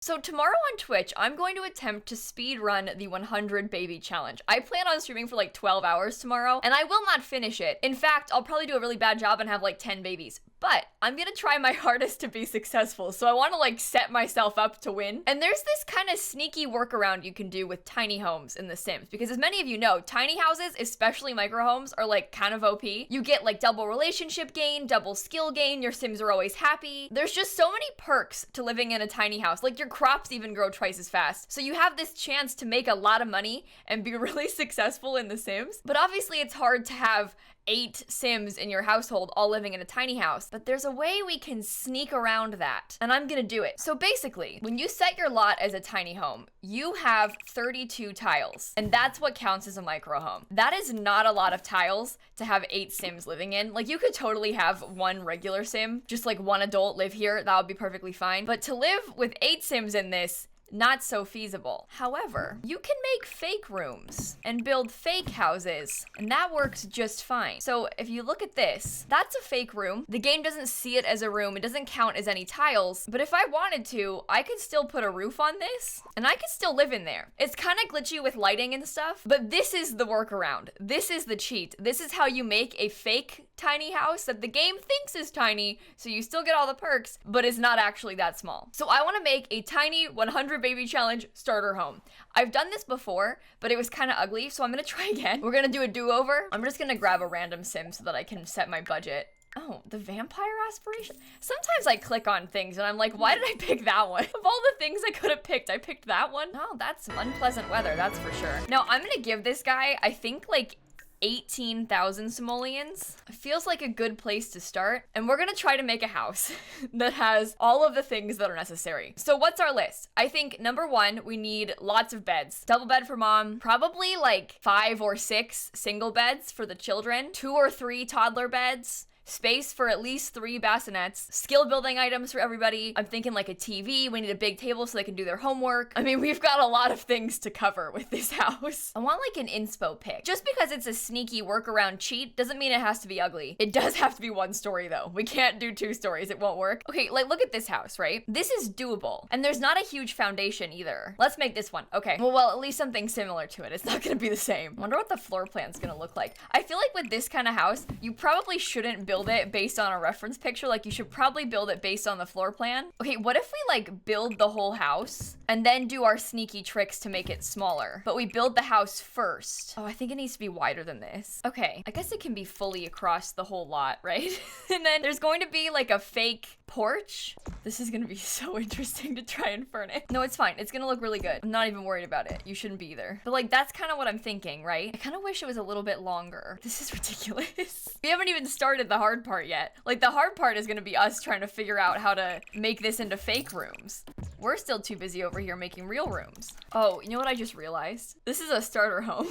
So tomorrow on Twitch, I'm going to attempt to speed run the 100 baby challenge. I plan on streaming for like 12 hours tomorrow, and I will not finish it. In fact, I'll probably do a really bad job and have like 10 babies. But I'm gonna try my hardest to be successful, so I want to like set myself up to win. And there's this kind of sneaky workaround you can do with tiny homes in The Sims, because as many of you know, tiny houses, especially micro homes, are like kind of OP. You get like double relationship gain, double skill gain, your Sims are always happy. There's just so many perks to living in a tiny house. Like your crops even grow twice as fast. So you have this chance to make a lot of money and be really successful in The Sims. But obviously it's hard to have 8 Sims in your household all living in a tiny house, but there's a way we can sneak around that, and I'm gonna do it. So basically, when you set your lot as a tiny home, you have 32 tiles, and that's what counts as a micro home. That is not a lot of tiles to have 8 Sims living in. Like, you could totally have one regular Sim, just like one adult live here, that would be perfectly fine. But to live with 8 Sims in this, not so feasible. However, you can make fake rooms and build fake houses, and that works just fine. So if you look at this, that's a fake room. The game doesn't see it as a room. It doesn't count as any tiles, but if I wanted to, I could still put a roof on this, and I could still live in there. It's kind of glitchy with lighting and stuff, but this is the workaround. This is the cheat. This is how you make a fake tiny house that the game thinks is tiny, so you still get all the perks, but it's not actually that small. So I want to make a tiny 100 baby challenge starter home. I've done this before, but it was kind of ugly, so I'm gonna try again. We're gonna do a do-over. I'm just gonna grab a random Sim so that I can set my budget. Oh, the vampire aspiration? Sometimes I click on things and I'm like, why did I pick that one? Of all the things I could have picked, I picked that one? Oh, that's some unpleasant weather, that's for sure. Now, I'm gonna give this guy, I think, like 18,000 simoleons. It feels like a good place to start. And we're gonna try to make a house that has all of the things that are necessary. So what's our list? I think number 1, we need lots of beds. Double bed for mom, probably like 5 or 6 single beds for the children, 2 or 3 toddler beds, space for at least 3 bassinets, skill building items for everybody. I'm thinking like a TV. We need a big table so they can do their homework. I mean, we've got a lot of things to cover with this house. I want like an inspo pic. Just because it's a sneaky workaround cheat doesn't mean it has to be ugly. It does have to be 1 story though. We can't do 2 stories. It won't work. Okay, like look at this house, right? This is doable. And there's not a huge foundation either. Let's make this one. Okay, well, at least something similar to it. It's not gonna be the same. I wonder what the floor plan's gonna look like. I feel like with this kind of house, you probably shouldn't build it based on a reference picture. Like you should probably build it based on the floor plan. Okay, what if we like build the whole house and then do our sneaky tricks to make it smaller, but we build the house first? Oh, I think it needs to be wider than this. Okay, I guess it can be fully across the whole lot, right? And then there's going to be like a fake porch. This is gonna be so interesting to try and furnish. No, it's fine. It's gonna look really good. I'm not even worried about it. You shouldn't be either. But like, that's kind of what I'm thinking, right? I kind of wish it was a little bit longer. This is ridiculous. We haven't even started the hard part yet. Like, the hard part is gonna be us trying to figure out how to make this into fake rooms. We're still too busy over here making real rooms. Oh, you know what I just realized? This is a starter home.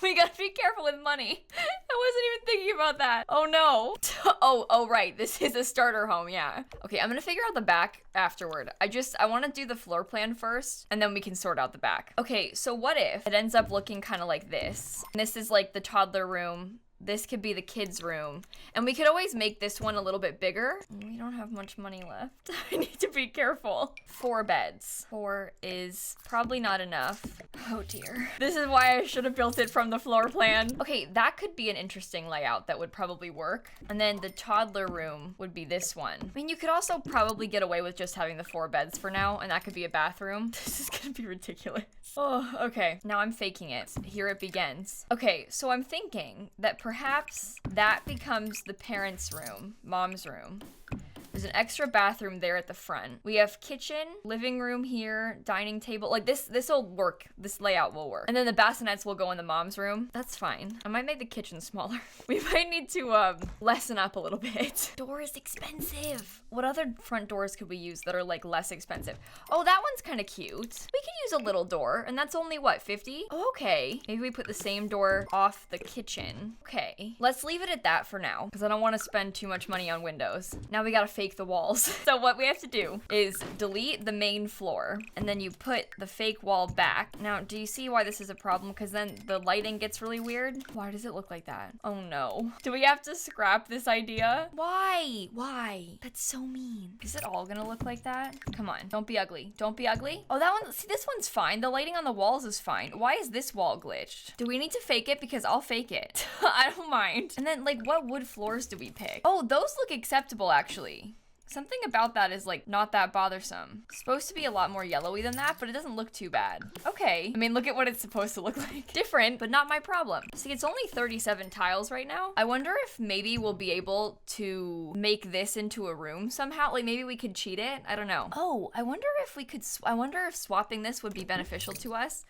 We gotta be careful with money. I wasn't even thinking about that. Oh no. Oh, right. This is a starter home, yeah. Okay, I'm gonna figure out the back afterward. I want to do the floor plan first, and then we can sort out the back. Okay, so what if it ends up looking kind of like this? And this is like the toddler room. This could be the kids' room. And we could always make this one a little bit bigger. We don't have much money left. I need to be careful. 4 beds. 4 is probably not enough. Oh dear. This is why I should have built it from the floor plan. Okay, that could be an interesting layout that would probably work. And then the toddler room would be this one. I mean, you could also probably get away with just having the 4 beds for now, and that could be a bathroom. This is gonna be ridiculous. Oh, okay. Now I'm faking it. Here it begins. Okay, so I'm thinking that perhaps that becomes the parents' room, mom's room. There's an extra bathroom there at the front. We have kitchen, living room here, dining table. Like this'll work. This layout will work. And then the bassinets will go in the mom's room. That's fine. I might make the kitchen smaller. We might need to lessen up a little bit. Door is expensive. What other front doors could we use that are like less expensive? Oh, that one's kind of cute. We could use a little door, and that's only what, 50? Oh, okay. Maybe we put the same door off the kitchen. Okay. Let's leave it at that for now, because I don't want to spend too much money on windows. Now we gotta fake fake the walls. So what we have to do is delete the main floor, and then you put the fake wall back. Now, do you see why this is a problem? Because then the lighting gets really weird. Why does it look like that? Oh no. Do we have to scrap this idea? Why? Why? That's so mean. Is it all gonna look like that? Come on, don't be ugly. Don't be ugly. Oh, that one, see, this one's fine. The lighting on the walls is fine. Why is this wall glitched? Do we need to fake it? Because I'll fake it. I don't mind. And then, like, what wood floors do we pick? Oh, those look acceptable, actually. Something about that is like not that bothersome. It's supposed to be a lot more yellowy than that, but it doesn't look too bad. Okay. I mean, look at what it's supposed to look like. Different, but not my problem. See, it's only 37 tiles right now. I wonder if maybe we'll be able to make this into a room somehow. Like maybe we could cheat it. I don't know. Oh, I wonder if we could, I wonder if swapping this would be beneficial to us.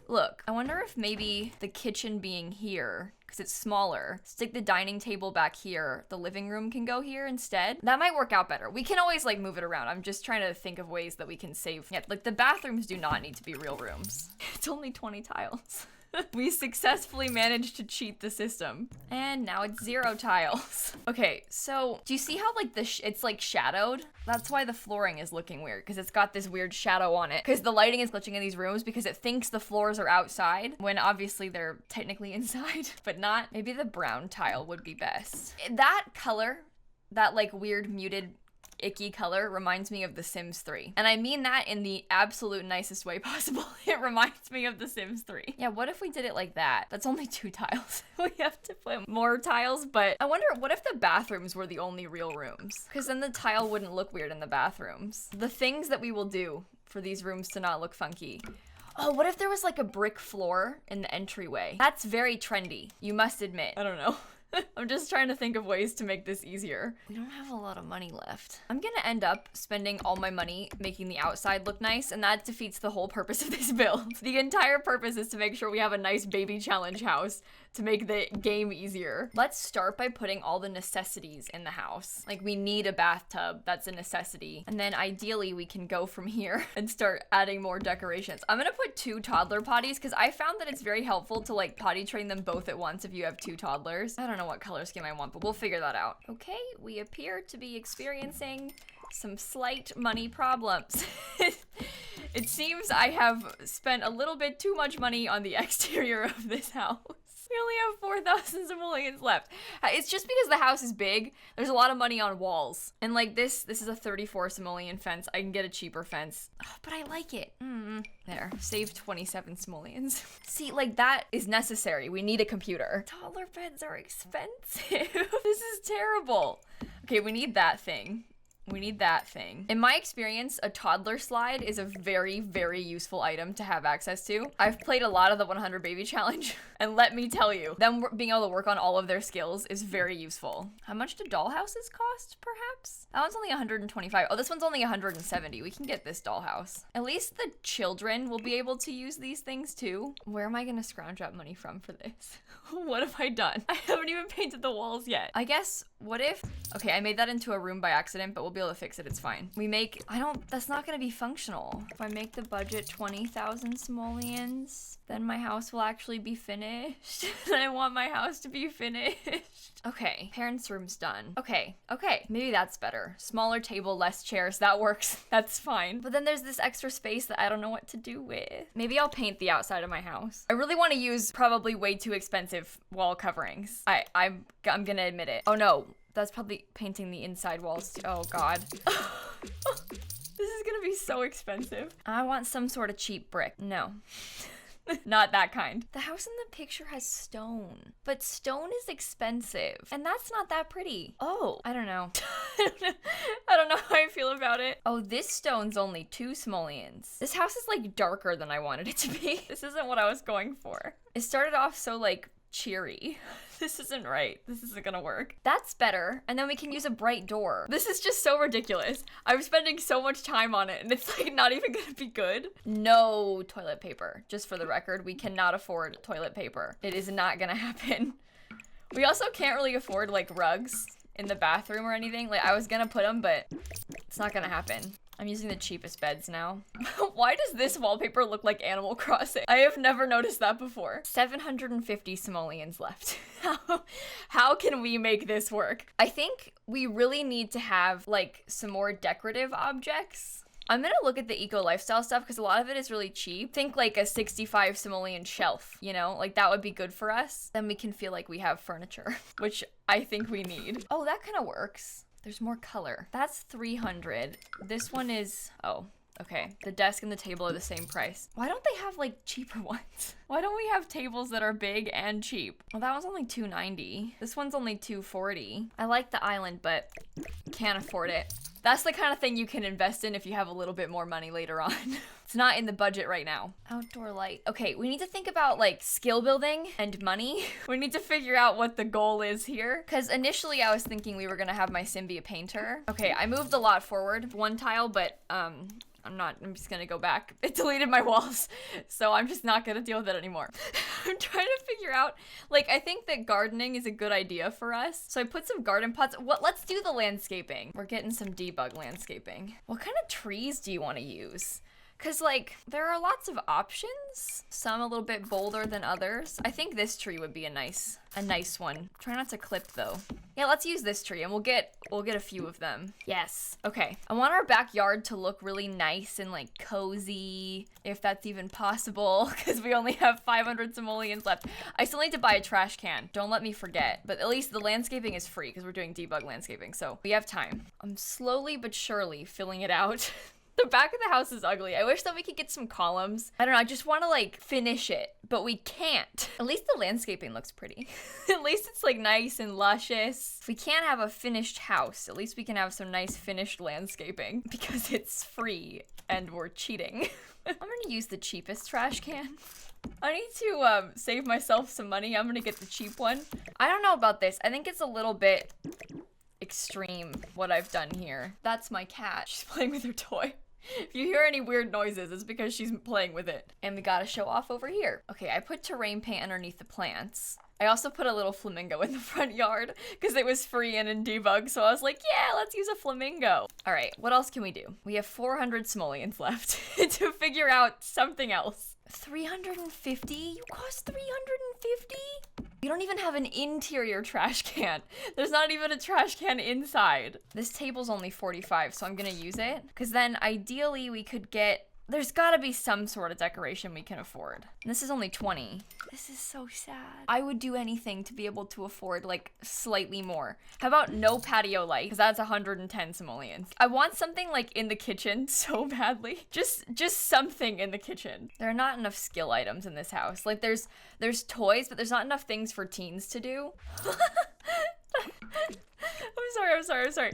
Look, I wonder if maybe the kitchen being here, because it's smaller, stick the dining table back here, the living room can go here instead. That might work out better. We can always like move it around. I'm just trying to think of ways that we can save. Yeah, like the bathrooms do not need to be real rooms. It's only 20 tiles. We successfully managed to cheat the system. And now it's 0 tiles. Okay, so do you see how like it's like shadowed? That's why the flooring is looking weird, because it's got this weird shadow on it. Because the lighting is glitching in these rooms because it thinks the floors are outside when obviously they're technically inside, but not. Maybe the brown tile would be best. That color, that like weird muted icky color reminds me of The Sims 3. And I mean that in the absolute nicest way possible. It reminds me of The Sims 3. Yeah, what if we did it like that? That's only 2 tiles. We have to put more tiles, but I wonder, what if the bathrooms were the only real rooms? Because then the tile wouldn't look weird in the bathrooms. The things that we will do for these rooms to not look funky. Oh, what if there was like a brick floor in the entryway? That's very trendy, you must admit. I don't know. I'm just trying to think of ways to make this easier. We don't have a lot of money left. I'm gonna end up spending all my money making the outside look nice, and that defeats the whole purpose of this build. The entire purpose is to make sure we have a nice baby challenge house to make the game easier. Let's start by putting all the necessities in the house. Like we need a bathtub, that's a necessity. And then ideally we can go from here and start adding more decorations. I'm gonna put 2 toddler potties because I found that it's very helpful to like potty train them both at once if you have 2 toddlers. I don't know what color scheme I want, but we'll figure that out. Okay, we appear to be experiencing some slight money problems. It seems I have spent a little bit too much money on the exterior of this house. We only have 4,000 simoleons left. It's just because the house is big. There's a lot of money on walls. And like this is a 34 simoleon fence. I can get a cheaper fence. Oh, but I like it. There, save 27 simoleons. See, like that is necessary. We need a computer. Toddler beds are expensive. This is terrible. Okay, we need that thing. We need that thing. In my experience, a toddler slide is a very, very useful item to have access to. I've played a lot of the 100 baby challenge, and let me tell you, them being able to work on all of their skills is very useful. How much do dollhouses cost, perhaps? That one's only 125. Oh, this one's only 170. We can get this dollhouse. At least the children will be able to use these things too. Where am I gonna scrounge up money from for this? What have I done? I haven't even painted the walls yet. I guess, what if, okay, I made that into a room by accident, but we'll be able to fix it, it's fine. We make, that's not gonna be functional. If I make the budget 20,000 simoleons, then my house will actually be finished. And I want my house to be finished. Okay, parents' room's done. Okay, maybe that's better. Smaller table, less chairs, that works. That's fine. But then there's this extra space that I don't know what to do with. Maybe I'll paint the outside of my house. I really want to use probably way too expensive wall coverings. I'm gonna admit it. Oh no, that's probably painting the inside walls. Oh God. This is gonna be so expensive. I want some sort of cheap brick. No. Not that kind. The house in the picture has stone, but stone is expensive, and that's not that pretty. Oh, I don't know. I don't know how I feel about it. Oh, this stone's only 2 simoleons. This house is like darker than I wanted it to be. This isn't what I was going for. It started off so like cheery. This isn't right. This isn't gonna work. That's better. And then we can use a bright door. This is just so ridiculous. I'm spending so much time on it and it's like not even gonna be good. No toilet paper. Just for the record, we cannot afford toilet paper. It is not gonna happen. We also can't really afford like rugs in the bathroom or anything. Like I was gonna put them, but it's not gonna happen. I'm using the cheapest beds now. Why does this wallpaper look like Animal Crossing? I have never noticed that before. 750 simoleons left. How can we make this work? I think we really need to have like some more decorative objects. I'm gonna look at the eco lifestyle stuff because a lot of it is really cheap. Think like a 65 simoleon shelf, you know, like that would be good for us. Then we can feel like we have furniture, which I think we need. Oh, that kind of works. There's more color. That's 300. This one is, oh, okay. The desk and the table are the same price. Why don't they have like cheaper ones? Why don't we have tables that are big and cheap? Well, that one's only 290. This one's only 240. I like the island, but can't afford it. That's the kind of thing you can invest in if you have a little bit more money later on. It's not in the budget right now. Outdoor light. Okay, we need to think about like skill building and money. We need to figure out what the goal is here. Because initially I was thinking we were gonna have my sim be a painter. Okay, I moved a lot forward, one tile, but I'm just gonna go back. It deleted my walls, so I'm just not gonna deal with it anymore. I'm trying to figure out, like, I think that gardening is a good idea for us. So I put some garden pots. Let's do the landscaping. We're getting some debug landscaping. What kind of trees do you want to use? Cause like, there are lots of options. Some a little bit bolder than others. I think this tree would be a nice one. Try not to clip though. Yeah, let's use this tree and we'll get a few of them. Yes, okay. I want our backyard to look really nice and like cozy, if that's even possible, because we only have 500 simoleons left. I still need to buy a trash can. Don't let me forget, but at least the landscaping is free because we're doing debug landscaping, so we have time. I'm slowly but surely filling it out. The back of the house is ugly. I wish that we could get some columns. I don't know, I just want to like finish it, but we can't. At least the landscaping looks pretty. At least it's like nice and luscious. If we can't have a finished house, at least we can have some nice finished landscaping because it's free and we're cheating. I'm gonna use the cheapest trash can. I need to save myself some money. I'm gonna get the cheap one. I don't know about this. I think it's a little bit extreme what I've done here. That's my cat. She's playing with her toy. If you hear any weird noises, it's because she's playing with it. And we gotta show off over here. Okay, I put terrain paint underneath the plants. I also put a little flamingo in the front yard because it was free and in debug, so I was like, yeah, let's use a flamingo. All right, what else can we do? We have 400 simoleons left to figure out something else. 350? You cost 350? You don't even have an interior trash can. There's not even a trash can inside. This table's only 45, so I'm gonna use it. Because then ideally we could get, there's gotta be some sort of decoration we can afford. And this is only 20. This is so sad. I would do anything to be able to afford like slightly more. How about no patio light? Because that's 110 simoleons. I want something like in the kitchen so badly. Just something in the kitchen. There are not enough skill items in this house. Like there's toys, but there's not enough things for teens to do. I'm sorry.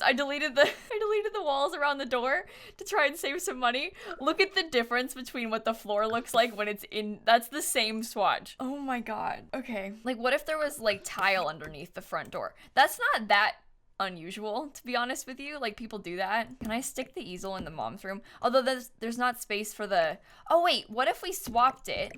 I deleted the walls around the door to try and save some money. Look at the difference between what the floor looks like when it's in, that's the same swatch. Oh my god. Okay. Like what if there was like tile underneath the front door? That's not that unusual, to be honest with you. Like people do that. Can I stick the easel in the mom's room? Although there's not space for the, oh wait, what if we swapped it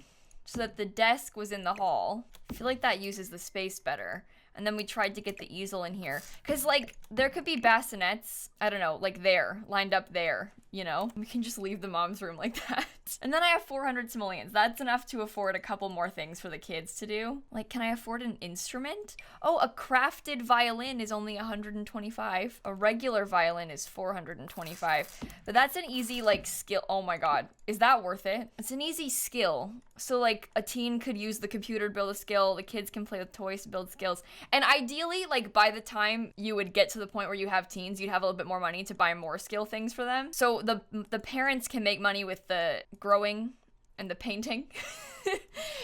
so that the desk was in the hall? I feel like that uses the space better. And then we tried to get the easel in here. Cause like, there could be bassinets, I don't know, like there, lined up there, you know? We can just leave the mom's room like that. And then I have 400 simoleons. That's enough to afford a couple more things for the kids to do. Like, can I afford an instrument? Oh, a crafted violin is only 125. A regular violin is 425. But that's an easy, like, skill. Oh my god. Is that worth it? It's an easy skill. So, like, a teen could use the computer to build a skill. The kids can play with toys to build skills. And ideally, like, by the time you would get to the point where you have teens, you'd have a little bit more money to buy more skill things for them. So the parents can make money with the growing and the painting.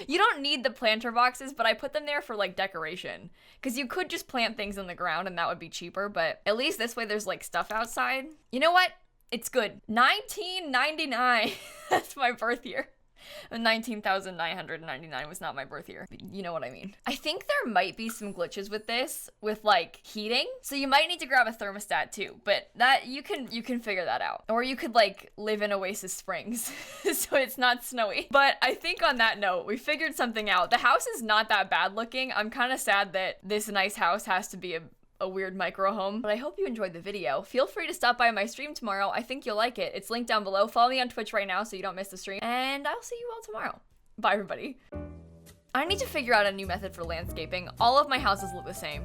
You don't need the planter boxes, but I put them there for like decoration. Because you could just plant things in the ground and that would be cheaper, but at least this way there's like stuff outside. You know what? It's good. 1999. That's my birth year. 19,999 was not my birth year. You know what I mean. I think there might be some glitches with this, with like heating. So you might need to grab a thermostat too, but that you can figure that out. Or you could like live in Oasis Springs so it's not snowy. But I think on that note, we figured something out. The house is not that bad looking. I'm kind of sad that this nice house has to be a weird micro home. But I hope you enjoyed the video. Feel free to stop by my stream tomorrow. I think you'll like it. It's linked down below. Follow me on Twitch right now so you don't miss the stream. And I'll see you all tomorrow. Bye, everybody. I need to figure out a new method for landscaping. All of my houses look the same.